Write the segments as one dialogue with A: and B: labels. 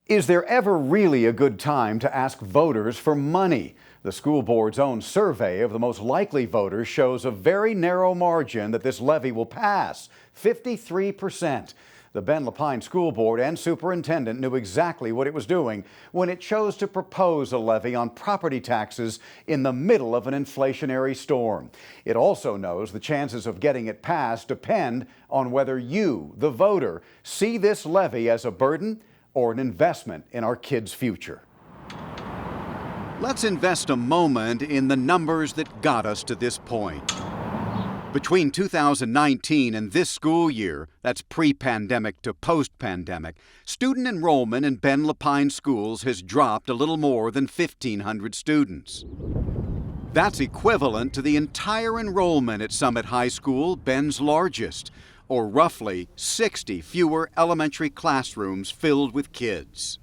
A: Is there ever really a good time to ask voters for money? The school board's own survey of the most likely voters shows a very narrow margin that this levy will pass, 53%. The Ben Lapine School Board and superintendent knew exactly what it was doing when it chose to propose a levy on property taxes in the middle of an inflationary storm. It also knows the chances of getting it passed depend on whether you, the voter, see this levy as a burden or an investment in our kids' future. Let's invest a moment in the numbers that got us to this point. Between 2019 and this school year, that's pre-pandemic to post-pandemic, student enrollment in Ben Lapine schools has dropped a little more than 1,500 students. That's equivalent to the entire enrollment at Summit High School, Ben's largest, or roughly 60 fewer elementary classrooms filled with kids.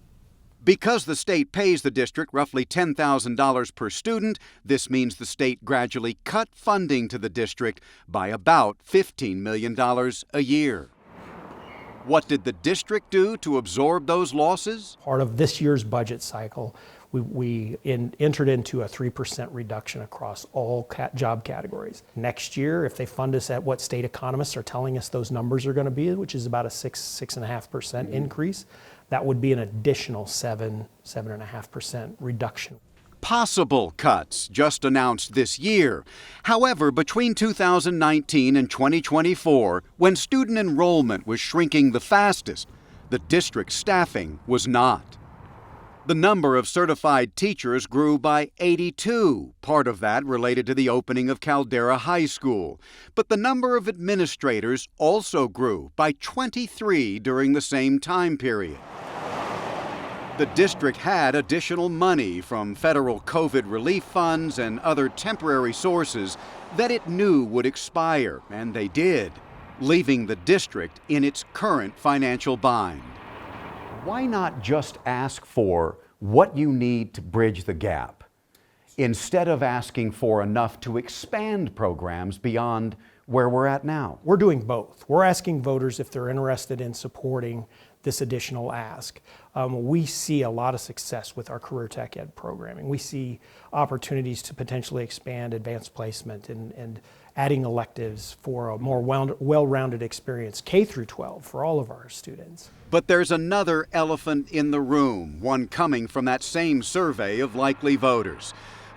A: Because the state pays the district roughly $10,000 per student, this means the state gradually cut funding to the district by about $15 million a year. What did the district do to absorb those losses?
B: Part of this year's budget cycle, we entered into a 3% reduction across all job categories. Next year, if they fund us at what state economists are telling us those numbers are going to be, which is about a 6.5% increase, that would be an additional 7.5% reduction.
A: Possible cuts just announced this year. However, between 2019 and 2024, when student enrollment was shrinking the fastest, the district's staffing was not. The number of certified teachers grew by 82, part of that related to the opening of Caldera High School. But the number of administrators also grew by 23 during the same time period. The district had additional money from federal COVID relief funds and other temporary sources that it knew would expire, and they did, leaving the district in its current financial bind. Why not just ask for what you need to bridge the gap, instead of asking for enough to expand programs beyond where we're at now?
B: We're doing both. We're asking voters if they're interested in supporting this additional ask. We see a lot of success with our career tech ed programming. We see opportunities to potentially expand advanced placement and adding electives for a more well-rounded experience, K through 12, for all of our students.
A: But there's another elephant in the room, one coming from that same survey of likely voters.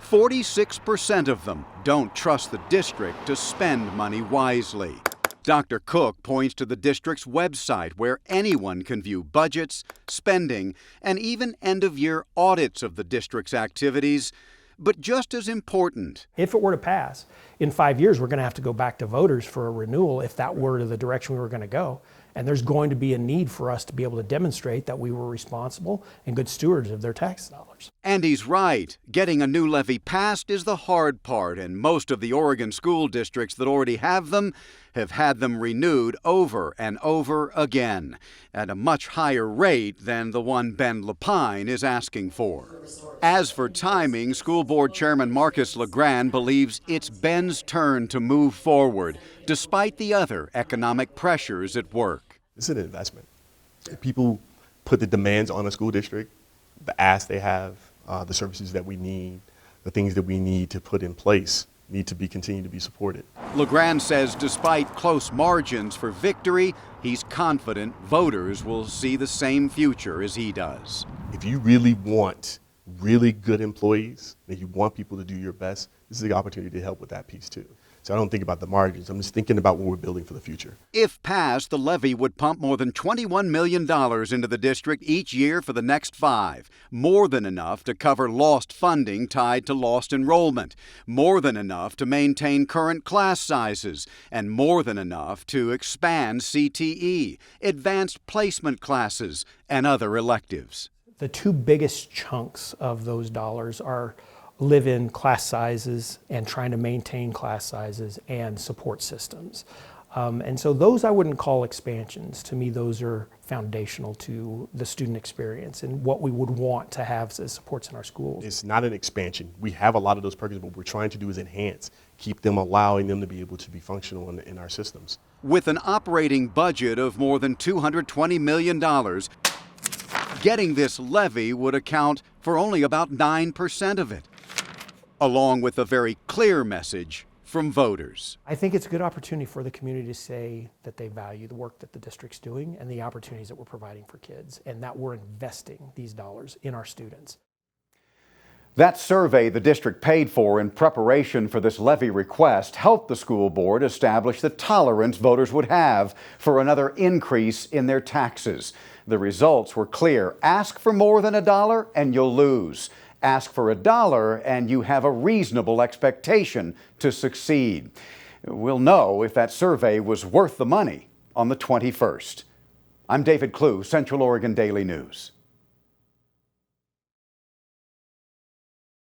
A: 46% of them don't trust the district to spend money wisely. Dr. Klugh points to the district's website where anyone can view budgets, spending, and even end-of-year audits of the district's activities. But just as important,
B: if it were to pass, in 5 years we're going to have to go back to voters for a renewal if that were to the direction we were going to go. And there's going to be a need for us to be able to demonstrate that we were responsible and good stewards of their tax dollars.
A: And he's right. Getting a new levy passed is the hard part, and most of the Oregon school districts that already have them have had them renewed over and over again at a much higher rate than the one Ben Lapine is asking for. As for timing, School Board Chairman Marcus LeGrand believes it's Ben's turn to move forward, despite the other economic pressures at work.
C: It's an investment. If people put the demands on a school district, the asks they have, the services that we need, the things that we need to put in place need to be continued to be supported.
A: LeGrand says despite close margins for victory, he's confident voters will see the same future as he does.
C: If you really want really good employees, and you want people to do your best, this is the opportunity to help with that piece too. So I don't think about the margins. I'm just thinking about what we're building for the future.
A: If passed, the levy would pump more than $21 million into the district each year for the next 5. More than enough to cover lost funding tied to lost enrollment. More than enough to maintain current class sizes. And more than enough to expand CTE, advanced placement classes, and other electives.
B: The two biggest chunks of those dollars are live-in class sizes and trying to maintain class sizes and support systems. And so those I wouldn't call expansions. To me, those are foundational to the student experience and what we would want to have as supports in our schools.
C: It's not an expansion. We have a lot of those programs, but what we're trying to do is enhance, keep them, allowing them to be able to be functional in our systems.
A: With an operating budget of more than $220 million, getting this levy would account for only about 9% of it, along with a very clear message from voters.
B: I think it's a good opportunity for the community to say that they value the work that the district's doing and the opportunities that we're providing for kids, and that we're investing these dollars in our students.
A: That survey the district paid for in preparation for this levy request helped the school board establish the tolerance voters would have for another increase in their taxes. The results were clear. Ask for more than $1 and you'll lose. Ask for $1 and you have a reasonable expectation to succeed. We'll know if that survey was worth the money on the 21st. I'm David Klugh, Central Oregon Daily News.